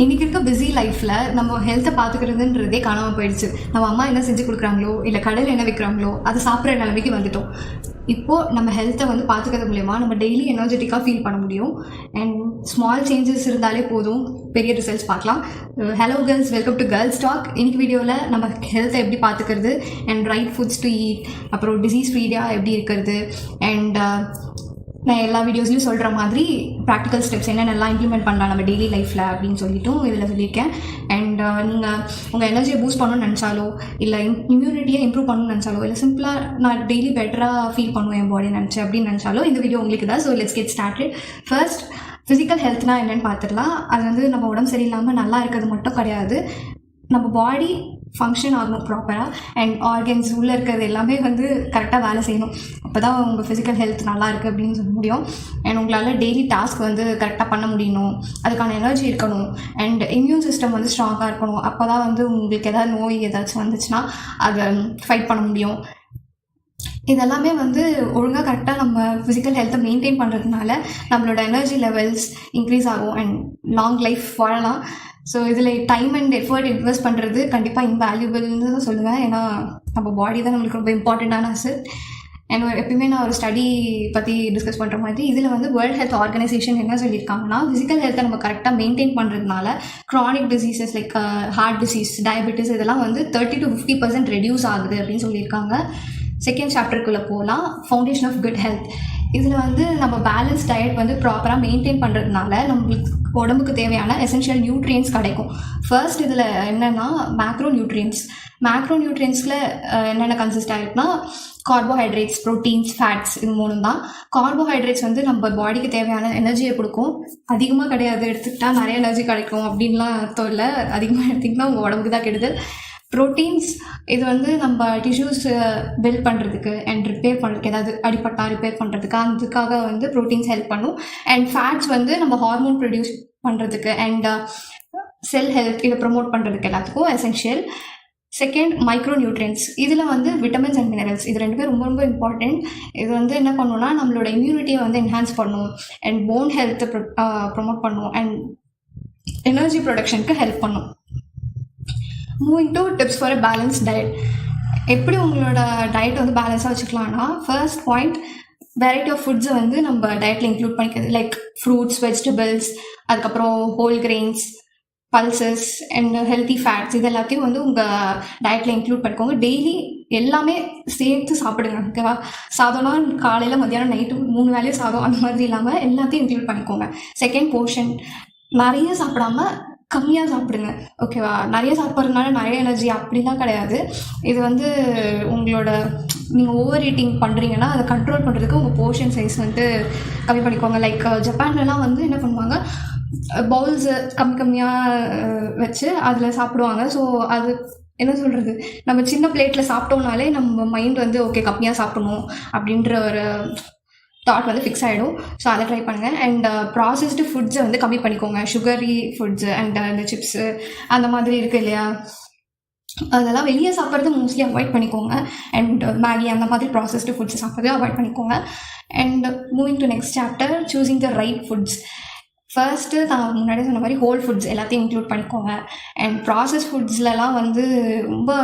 இன்றைக்கி இருக்க பிஸி லைஃப்பில் நம்ம ஹெல்த்தை பார்த்துக்கிறதுன்றதே காணாமல் போயிடுச்சு. நம்ம அம்மா என்ன செஞ்சு கொடுக்குறாங்களோ இல்லை கடையில் என்ன வைக்கிறாங்களோ அதை சாப்பிட்ற நிலைமைக்கு வந்துட்டோம். இப்போது நம்ம ஹெல்த்தை வந்து பார்த்துக்கிறது மூலமா நம்ம டெய்லி எனர்ஜெட்டிக்காக ஃபீல் பண்ண முடியும். அண்ட் ஸ்மால் சேஞ்சஸ் இருந்தாலே போதும், பெரிய ரிசல்ட்ஸ் பார்க்கலாம். Hello girls, welcome to girls talk. இன்னைக்கு வீடியோவில் நம்ம ஹெல்த்தை எப்படி பார்த்துக்கிறது and right foods to eat, அப்புறம் டிசீஸ் ஃப்ரீயாக எப்படி இருக்கிறது, அண்ட் நான் எல்லா வீடியோஸ்லையும் சொல்கிற மாதிரி ப்ராக்டிக்கல் ஸ்டெப்ஸ் என்னென்னலாம் இம்ப்ளிமெண்ட் பண்ணலாம் நம்ம டெய்லி லைஃப்பில் அப்படின்னு சொல்லிட்டும் இதில் சொல்லியிருக்கேன். அண்ட் நீங்கள் உங்கள் எனர்ஜியை பூஸ்ட் பண்ணணும்னு நினச்சாலோ இல்லை இம்யூனிட்டியை இம்ப்ரூவ் பண்ணணும்னு நினச்சாலோ இல்லை சிம்பிளாக நான் டெய்லி பெட்டராக ஃபீல் பண்ணுவேன் என் பாடி நினச்சி அப்படின்னு நினச்சாலோ இந்த வீடியோ உங்களுக்கு தான். So let's get started. First, physical ஹெல்த்னா என்னென்னு பார்த்துடலாம். அது வந்து நம்ம உடம்பு சரியில்லாமல் நல்லா இருக்கிறது மட்டும் கிடையாது, நம்ம பாடி ஃபங்க்ஷன் ஆகணும் ப்ராப்பராக, அண்ட் ஆர்கன்ஸ் உள்ளே இருக்கிறது எல்லாமே வந்து கரெக்டாக வேலை செய்யணும். அப்போ தான் உங்கள் ஃபிசிக்கல் ஹெல்த் நல்லா இருக்குது அப்படின்னு சொல்ல முடியும். அண்ட் உங்களால் டெய்லி டாஸ்க் வந்து கரெக்டாக பண்ண முடியணும், அதுக்கான எனர்ஜி இருக்கணும், அண்ட் இம்யூன் சிஸ்டம் வந்து ஸ்ட்ராங்காக இருக்கணும். அப்போ தான் வந்து உங்களுக்கு எதாவது நோய் ஏதாச்சும் வந்துச்சுன்னா அதை ஃபைட் பண்ண முடியும். இதெல்லாமே வந்து ஒழுங்காக கரெக்டாக நம்ம ஃபிசிக்கல் ஹெல்த்தை மெயின்டைன் பண்ணுறதுனால நம்மளோட எனர்ஜி லெவல்ஸ் இன்க்ரீஸ் ஆகும் அண்ட் லாங் லைஃப் வாழலாம். ஸோ இதில் டைம் அண்ட் எஃபர்ட் இன்வெஸ்ட் பண்ணுறது கண்டிப்பாக இன்வேல்யூபிள்னு தான் சொல்லுவேன். ஏன்னா நம்ம பாடி தான் நம்மளுக்கு ரொம்ப இம்பார்ட்டண்ட்டான அசெட். அண்ட் எப்பயுமே நான் ஒரு ஸ்டடி பற்றி டிஸ்கஸ் பண்ணுற மாதிரி இதில் வந்து வேர்ல்ட் ஹெல்த் ஆர்கனைசேஷன் என்ன சொல்லியிருக்காங்கன்னா, ஃபிசிக்கல் ஹெல்த்தை நம்ம கரெக்டாக மெயின்டைன் பண்ணுறதுனால chronic diseases like heart disease, diabetes இதெல்லாம் வந்து 30 to 50% ரெடியூஸ் ஆகுது அப்படின்னு சொல்லியிருக்காங்க. செகண்ட் சாப்டருக்குள்ளே போகலாம், ஃபவுண்டேஷன் ஆஃப் குட் ஹெல்த். இதில் வந்து நம்ம பேலன்ஸ் டயட் வந்து ப்ராப்பராக மெயின்டைன் பண்ணுறதுனால நம்மளுக்கு உடம்புக்கு தேவையான எசென்ஷியல் நியூட்ரியன்ஸ் கிடைக்கும். ஃபர்ஸ்ட் இதில் என்னென்னா மேக்ரோ நியூட்ரியன்ஸ். மேக்ரோ நியூட்ரியன்ஸில் என்னென்ன கன்சிஸ்ட் ஆகிருக்குன்னா கார்போஹைட்ரேட்ஸ், ப்ரோட்டீன்ஸ், ஃபேட்ஸ், இது மூணு தான். கார்போஹைட்ரேட்ஸ் வந்து நம்ம பாடிக்கு தேவையான எனர்ஜியை கொடுக்கும். அதிகமாக கிடையாது, எடுத்துக்கிட்டால் நிறைய எனர்ஜி கிடைக்கும் அப்படின்லாம் அர்த்தம் இல்லை. அதிகமாக எடுத்திங்கன்னா உங்கள் உடம்புக்கு தான் கெடுதல். ப்ரோட்டீன்ஸ் இது வந்து நம்ம டிஷ்யூஸ் பில்ட் பண்ணுறதுக்கு அண்ட் ரிப்பேர் பண்ணுறதுக்கு, ஏதாவது அடிப்பட்டா ரிப்பேர் பண்ணுறதுக்கு, அதுக்காக வந்து ப்ரோட்டீன்ஸ் ஹெல்ப் பண்ணும். அண்ட் ஃபேட்ஸ் வந்து நம்ம ஹார்மோன் ப்ரொடியூஸ் பண்ணுறதுக்கு அண்ட் செல் ஹெல்த் இதை ப்ரொமோட் பண்ணுறதுக்கு எல்லாத்துக்கும் எசென்ஷியல். Second, micro nutrients. இதில் வந்து விட்டமின்ஸ் அண்ட் மினரல்ஸ், இது ரெண்டுமே ரொம்ப ரொம்ப இம்பார்ட்டண்ட். இது வந்து என்ன பண்ணுன்னா நம்மளோட இம்யூனிட்டியை வந்து என்ஹான்ஸ் பண்ணும் அண்ட் போன் ஹெல்த்தை ப்ரொமோட் பண்ணும் அண்ட் எனர்ஜி ப்ரொடக்ஷனுக்கு ஹெல்ப் பண்ணும். Moving to tips for a balance diet. எப்படி உங்களோட டயட் வந்து பேலன்ஸாக வச்சுக்கலாம்னா, ஃபர்ஸ்ட் பாயிண்ட், வெரைட்டி ஆஃப் ஃபுட்ஸை வந்து நம்ம டயட்டில் இன்க்ளூட் பண்ணிக்கிறது. லைக் ஃப்ரூட்ஸ், வெஜிடபிள்ஸ், அதுக்கப்புறம் whole grains, pulses and healthy fats, இது எல்லாத்தையும் வந்து உங்கள் டயட்டில் இன்க்ளூட் பண்ணிக்கோங்க. டெய்லி எல்லாமே சேர்த்து சாப்பிடுங்க, ஓகேவா? சாதம்னா காலையில், மத்தியானம், நைட்டு 3 வேளையும் சாதம், அந்த மாதிரி இல்லாமல் எல்லாத்தையும் இன்க்ளூட் பண்ணிக்கோங்க. செகண்ட் போர்ஷன், நிறைய சாப்பிடாம கம்மியாக சாப்பிடுங்க, ஓகேவா? நிறைய சாப்பிட்றதுனால நிறைய எனர்ஜி அப்படிலாம் கிடையாது. இது வந்து உங்களோட நீங்கள் ஓவர் ஈட்டிங் பண்ணுறீங்கன்னா அதை கண்ட்ரோல் பண்ணுறதுக்கு உங்கள் போர்ஷன் சைஸ் வந்து கம்மி பண்ணிக்கோங்க. லைக் ஜப்பான்லலாம் வந்து என்ன பண்ணுவாங்க, பவுல்ஸு கம்மியாக வச்சு அதில் சாப்பிடுவாங்க. ஸோ அது என்ன சொல்கிறது, நம்ம சின்ன பிளேட்டில் சாப்பிட்டோம்னாலே நம்ம மைண்ட் வந்து ஓகே கம்மியாக சாப்பிடணும் அப்படின்ற ஒரு தாட் வந்து ஃபிக்ஸ் ஆகிடும். ஸோ அதை ட்ரை பண்ணுங்கள். அண்ட் ப்ராசஸ்டு ஃபுட்ஸை வந்து கம்மி பண்ணிக்கோங்க. சுகரி ஃபுட்ஸு அண்ட் இந்த சிப்ஸு அந்த மாதிரி இருக்குது இல்லையா, அதெல்லாம் வெளியே சாப்பிட்றது மோஸ்ட்லி அவாய்ட் பண்ணிக்கோங்க. அண்ட் மேகி அந்த மாதிரி ப்ராசஸ்டு ஃபுட்ஸ் சாப்பிட்றது அவாய்ட் பண்ணிக்கோங்க. And moving to next chapter, choosing the right foods. First நான் முன்னாடி சொன்ன மாதிரி ஹோல் ஃபுட்ஸ் எல்லாத்தையும் இன்க்ளூட் பண்ணிக்கோங்க. அண்ட் ப்ராசஸ் ஃபுட்ஸ்லலாம் வந்து ரொம்ப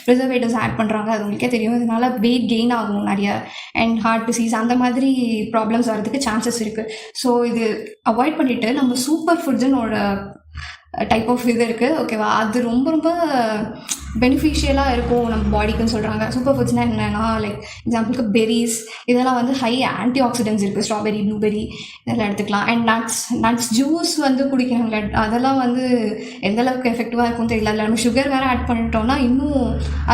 ப்ரிசர்வேட்டிவ்ஸ் ஆட் பண்ணுறாங்க, அது உங்களுக்கே தெரியும். இதனால வெயிட் கெயின் ஆகும் நிறைய, அண்ட் ஹார்ட் டிசீஸ் அந்த மாதிரி ப்ராப்ளம்ஸ் வரதுக்கு சான்சஸ் இருக்குது. ஸோ இது அவாய்ட் பண்ணிவிட்டு நம்ம சூப்பர் ஃபுட்ஸுன்னு ஒரு டைப் ஆஃப் இது இருக்குது, ஓகேவா? அது ரொம்ப ரொம்ப பெனிஃபிஷியலாக இருக்கும் நம்ம பாடிக்குன்னு சொல்கிறாங்க. சூப்பர் ஃபுட்ஸ்னால் என்னென்னா, லைக் எக்ஸாம்பிளுக்கு பெரிஸ், இதெல்லாம் வந்து ஹை ஆன்டி ஆக்சிடென்ட்ஸ் இருக்குது. ஸ்ட்ராபெரி, ப்ளூபெரி இதெல்லாம் எடுத்துக்கலாம். அண்ட் நட்ஸ் ஜூஸ் வந்து குடிக்கிறாங்க, அதெல்லாம் வந்து எந்தளவுக்கு எஃபெக்டிவாக இருக்கும்னு தெரியல. அதில் நம்ம சுகர் வேறு ஆட் பண்ணிட்டோம்னா இன்னும்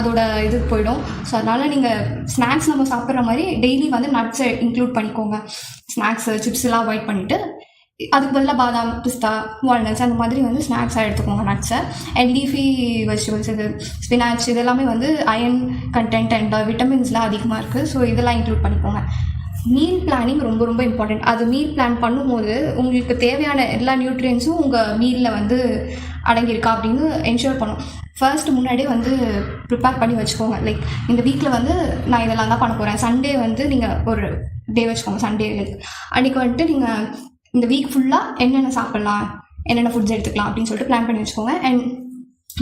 அதோட இது போயிடும். ஸோ அதனால் நீங்கள் ஸ்நாக்ஸ் நம்ம சாப்பிட்ற மாதிரி டெய்லி வந்து நட்ஸை இன்க்ளூட் பண்ணிக்கோங்க. ஸ்நாக்ஸு, சிப்ஸ்லாம் அவாய்ட் பண்ணிவிட்டு அதுக்கு பதிலாக பாதாம், பிஸ்தா, வால்நட்ஸ் அந்த மாதிரி வந்து ஸ்நாக்ஸாக எடுத்துக்கோங்க நட்ஸை. அண்ட் லீஃபி வெஜிடபிள்ஸ், இது ஸ்பினாச், இதெல்லாமே வந்து அயன் கண்டென்ட் அண்ட் விட்டமின்ஸ்லாம் அதிகமாக இருக்குது. ஸோ இதெல்லாம் இன்க்ளூட் பண்ணிக்கோங்க. மீல் பிளானிங் ரொம்ப ரொம்ப இம்பார்ட்டண்ட். அது மீல் பிளான் பண்ணும்போது உங்களுக்கு தேவையான எல்லா நியூட்ரியன்ஸும் உங்கள் மீலில் வந்து அடங்கியிருக்கா அப்படின்னு என்ஷூர் பண்ணும். ஃபர்ஸ்ட் முன்னாடியே வந்து ப்ரிப்பேர் பண்ணி வச்சுக்கோங்க. லைக் இந்த வீக்கில் வந்து நான் இதெல்லாம் தான் பண்ண போகிறேன். சண்டே வந்து நீங்கள் ஒரு டே வச்சுக்கோங்க. சண்டே லைக் அன்றைக்கி வந்துட்டு நீங்கள் இந்த வீக் ஃபுல்லாக என்னென்ன சாப்பிட்லாம், என்னென்ன ஃபுட்ஸ் எடுத்துக்கலாம் அப்படின்னு சொல்லிட்டு பிளான் பண்ணி வச்சுக்கோங்க. அண்ட்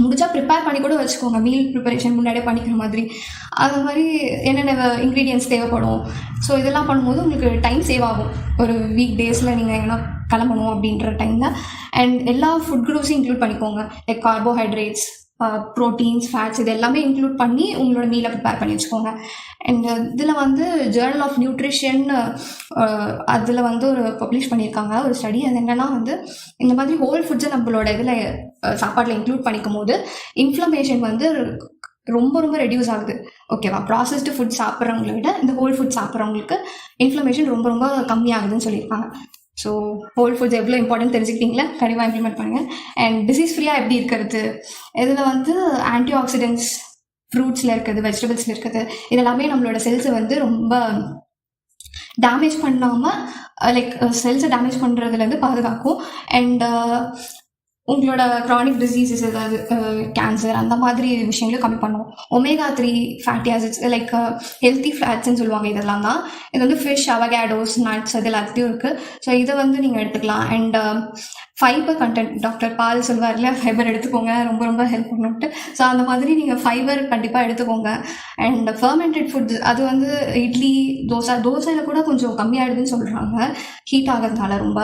முடிஞ்சால் ப்ரிப்பேர் பண்ணி கூட வச்சுக்கோங்க, மீல் ப்ரிப்பரேஷன் முன்னாடியே பண்ணிக்கிற மாதிரி. அது மாதிரி என்னென்ன இன்க்ரீடியன்ட்ஸ் தேவைப்படும். ஸோ இதெல்லாம் பண்ணும்போது உங்களுக்கு டைம் சேவ் ஆகும். ஒரு வீக் டேஸில் நீங்கள் எங்கன்னா கிளம்பணும் அப்படின்ற டைமில். அண்ட் எல்லா ஃபுட் குரூப்ஸையும் இன்க்ளூட் பண்ணிக்கோங்க. லைக் கார்போஹைட்ரேட்ஸ், ப்ரோட்டீன்ஸ், ஃபேட்ஸ், இது எல்லாமே இன்க்ளூட் பண்ணி உங்களோட மீலை ப்ரிப்பேர் பண்ணி வச்சுக்கோங்க. அண்ட் இதில் வந்து ஜேர்னல் ஆஃப் நியூட்ரிஷன் அதில் வந்து ஒரு பப்ளிஷ் பண்ணியிருக்காங்க ஒரு ஸ்டடி. அது என்னென்னா வந்து இந்த மாதிரி ஹோல் ஃபுட்ஸை நம்மளோட இதில் சாப்பாட்டில் இன்க்ளூட் பண்ணிக்கும் போது இன்ஃப்ளமேஷன் வந்து ரொம்ப ரொம்ப ரெடியூஸ் ஆகுது. ஓகேவா? ப்ராசஸ்டு ஃபுட் சாப்பிட்றவங்கள விட இந்த ஹோல் ஃபுட் சாப்பிட்றவங்களுக்கு இன்ஃப்ளமேஷன் ரொம்ப ரொம்ப கம்மியாகுதுன்னு சொல்லியிருக்காங்க. ஸோ ஹோல் ஃபுட்ஸ் எவ்வளோ இம்பார்ட்டன்ட் தெரிஞ்சுக்கிட்டீங்களா? கண்டிப்பாக இம்ப்ளிமெண்ட் பண்ணுங்கள். அண்ட் டிசீஸ் ஃப்ரீயாக எப்படி இருக்கிறது, இதில் வந்து ஆன்டி ஆக்சிடென்ட்ஸ் ஃப்ரூட்ஸில் இருக்குது, வெஜிடபிள்ஸில் இருக்குது, இதெல்லாமே நம்மளோட செல்ஸை வந்து ரொம்ப டேமேஜ் பண்ணாமல் லைக் செல்ஸை டேமேஜ் பண்ணுறதுலேருந்து பாதுகாக்கும். அண்ட் உங்களோட க்ரானிக் டிசீசஸ் ஏதாவது கேன்சர் அந்த மாதிரி விஷயங்களும் கம்மி பண்ணுவோம். omega-3 fatty acids like healthy ஃபேட்ஸ்ன்னு சொல்லுவாங்க. இதெல்லாம் தான் இது வந்து ஃபிஷ், அவகேடோஸ், நட்ஸ் அது எல்லாத்தையும் இருக்குது. ஸோ இதை வந்து நீங்கள் எடுத்துக்கலாம். அண்ட் ஃபைபர் கண்டென்ட், டாக்டர் பால் சொல்வார் இல்லையா, ஃபைபர் எடுத்துக்கோங்க, ரொம்ப ரொம்ப ஹெல்ப் பண்ணுன்ட்டு. ஸோ அந்த மாதிரி நீங்கள் ஃபைபர் கண்டிப்பாக எடுத்துக்கோங்க. அண்ட் ஃபர்மெண்டட் ஃபுட்ஸ், அது வந்து இட்லி, தோசையில் கூட கொஞ்சம் கம்மியாகிடுதுன்னு சொல்கிறாங்க ஹீட் ஆகிறதுனால ரொம்ப.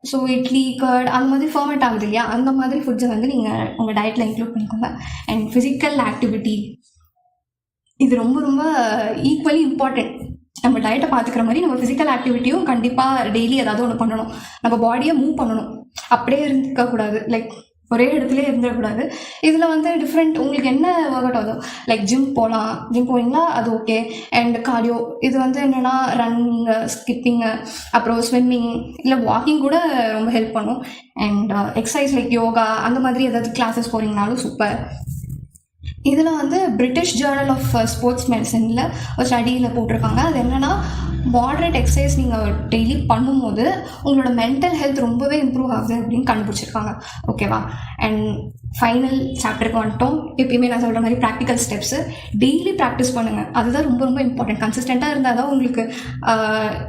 ஸோ இட்லி, கர்ட் அந்த மாதிரி ஃபர்மெண்ட் ஆகுது இல்லையா, அந்த மாதிரி ஃபுட்ஸை வந்து நீங்கள் உங்கள் டயட்டில் இன்க்ளூட் பண்ணிக்கோங்க. அண்ட் ஃபிசிக்கல் ஆக்டிவிட்டி, இது ரொம்ப ரொம்ப ஈக்குவலி இம்பார்ட்டண்ட். நம்ம டயட்டை பார்த்துக்கிற மாதிரி நம்ம ஃபிசிக்கல் ஆக்டிவிட்டியும் கண்டிப்பாக டெய்லி ஏதாவது ஒன்று பண்ணணும். நம்ம பாடியை மூவ் பண்ணணும், அப்படியே இருக்கக்கூடாது, லைக் ஒரே இடத்துல இருந்துடக்கூடாது. இதில் வந்து டிஃப்ரெண்ட் உங்களுக்கு என்ன ஒர்க் அவுட் ஆகுதோ, லைக் ஜிம் போகலாம், ஜிம் போனீங்களா அது ஓகே. அண்ட் கார்டியோ, இது வந்து என்னென்னா ரன்னிங்கு, ஸ்கிப்பிங்கு, அப்புறம் ஸ்விம்மிங், இல்லை வாக்கிங் கூட ரொம்ப ஹெல்ப் பண்ணும். அண்ட் எக்ஸசைஸ் லைக் யோகா அந்த மாதிரி ஏதாவது கிளாஸஸ் போகிறீங்கனாலும் சூப்பர். இதில் வந்து பிரிட்டிஷ் ஜேர்னல் ஆஃப் ஸ்போர்ட்ஸ் மெடிசனில் ஒரு ஸ்டடியில் போட்டிருக்காங்க. அது என்னென்னா மாடரேட் எக்ஸசைஸ் நீங்கள் டெய்லி பண்ணும்போது உங்களோட மென்டல் ஹெல்த் ரொம்பவே இம்ப்ரூவ் ஆகுது அப்படின்னு கண்டுபிடிச்சிருக்காங்க. ஓகேவா? அண்ட் ஃபைனல் சாப்டருக்கு வந்துட்டோம். எப்பயுமே நான் சொல்கிற மாதிரி ப்ராக்டிக்கல் ஸ்டெப்ஸு டெய்லி ப்ராக்டிஸ் பண்ணுங்கள். அதுதான் ரொம்ப ரொம்ப இம்பார்ட்டன்ட். கன்சிஸ்டண்ட்டாக இருந்தால் தான் உங்களுக்கு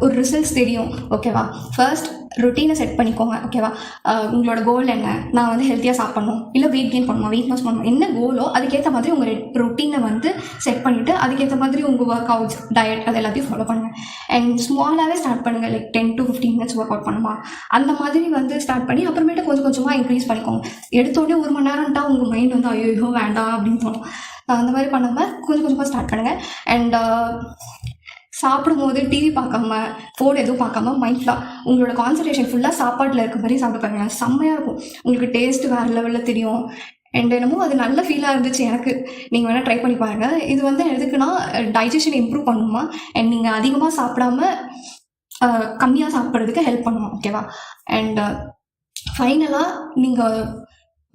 ஒரு ரிசல்ட்ஸ் தெரியும். ஓகேவா? ஃபர்ஸ்ட் ரொட்டீனை செட் பண்ணிக்கோங்க. ஓகேவா? உங்களோட கோல் என்ன? நான் வந்து ஹெல்த்தியாக சாப்பிட்ணும், இல்லை வெயிட் கெயின் பண்ணணும், வெயிட் லாஸ் பண்ணணும், என்ன கோலோ அதுக்கேற்ற மாதிரி உங்கள் ரொட்டீனை வந்து செட் பண்ணிவிட்டு அதுக்கேற்ற மாதிரி உங்கள் ஒர்க் அவுட்ஸ், டயட் அது எல்லாத்தையும் ஃபாலோ பண்ணுங்கள். அண்ட் ஸ்மாலாகவே ஸ்டார்ட் பண்ணுங்கள். Like 10 to 15 minutes work out பண்ணுமா அந்த மாதிரி வந்து ஸ்டார்ட் பண்ணி அப்புறமேட்டு கொஞ்சம் கொஞ்சமாக இன்க்ரீஸ் பண்ணிக்கோங்க. எடுத்தோடனே 1 மணி நேரம்ட்டா உங்கள் மைண்ட் வந்து ஐயோ வேண்டாம் அப்படின்னு தோணும். அந்த மாதிரி பண்ணாமல் கொஞ்சம் கொஞ்சமாக ஸ்டார்ட் பண்ணுங்கள். அண்ட் சாப்பிடும்போது டிவி பார்க்காம, ஃபோன் எதுவும் பார்க்காம, மைண்ட்ஃபுல்லாக உங்களோட கான்சன்ட்ரேஷன் ஃபுல்லாக சாப்பாட்டில் இருக்க மாதிரி சாப்பிட பாருங்க. செம்மையாக இருக்கும். உங்களுக்கு டேஸ்ட் வேறு லெவலில் தெரியும். அண்ட் என்னமோ அது நல்ல ஃபீலாக இருந்துச்சு எனக்கு. நீங்கள் வேணால் ட்ரை பண்ணி பாருங்கள். இது வந்து எதுக்குன்னா டைஜஷன் இம்ப்ரூவ் பண்ணுமா. அண்ட் நீங்கள் அதிகமாக சாப்பிடாம கம்மியாக சாப்பிட்றதுக்கு ஹெல்ப் பண்ணுவோம். ஓகேவா? அண்ட் ஃபைனலாக நீங்கள்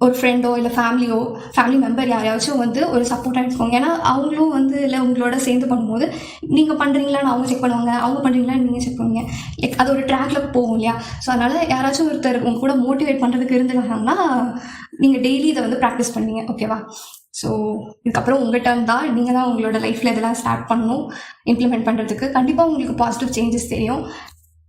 ஒரு ஃப்ரெண்டோ இல்லை ஃபேமிலி மெம்பர் யாரையாச்சும் வந்து ஒரு சப்போர்ட்டாக எடுத்துக்கோங்க. ஏன்னா அவங்களும் வந்து இல்லை உங்களோட சேர்ந்து பண்ணும்போது நீங்கள் பண்ணுறீங்களான்னு அவங்க செக் பண்ணுவாங்க, அவங்க பண்ணுறீங்களான்னு நீங்கள் செக் பண்ணுவீங்க. லைக் அது ஒரு ட்ராக்ல போகும் இல்லையா? ஸோ அதனால் யாராச்சும் ஒருத்தர் உங்க கூட மோட்டிவேட் பண்ணுறதுக்கு இருந்துட்டாங்கன்னா நீங்கள் டெய்லி இதை வந்து ப்ராக்டிஸ் பண்ணுவீங்க. ஓகேவா? ஸோ இதுக்கப்புறம் உங்கள் டர்ன் தான். நீங்கள் தான் உங்களோட லைஃப்பில் இதெல்லாம் ஸ்டார்ட் பண்ணணும் இம்ப்ளிமெண்ட் பண்ணுறதுக்கு. கண்டிப்பாக உங்களுக்கு பாசிட்டிவ் சேஞ்சஸ் தெரியும்.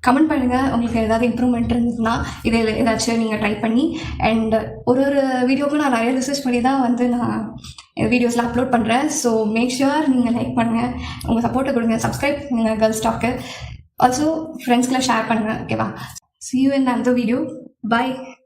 கமெண்ட் பண்ணுங்கள் உங்களுக்கு ஏதாவது இம்ப்ரூவ்மெண்ட் இருந்ததுன்னா இதில் ஏதாச்சும் நீங்கள் ட்ரை பண்ணி. அண்ட் ஒரு வீடியோவுக்கு நான் நிறைய ரிசர்ச் பண்ணி தான் வந்து நான் வீடியோஸில் அப்லோட் பண்ணுறேன். ஸோ மேக் ஷுர் நீங்கள் லைக் பண்ணுங்கள், உங்கள் சப்போர்ட்டை கொடுங்க, சப்ஸ்கிரைப் பண்ணுங்கள் கேர்ள்ஸ் டாக்கு. ஆல்சோ ஃப்ரெண்ட்ஸ்க்குலாம் ஷேர் பண்ணுங்கள். ஓகேவா? See you in another video. Bye.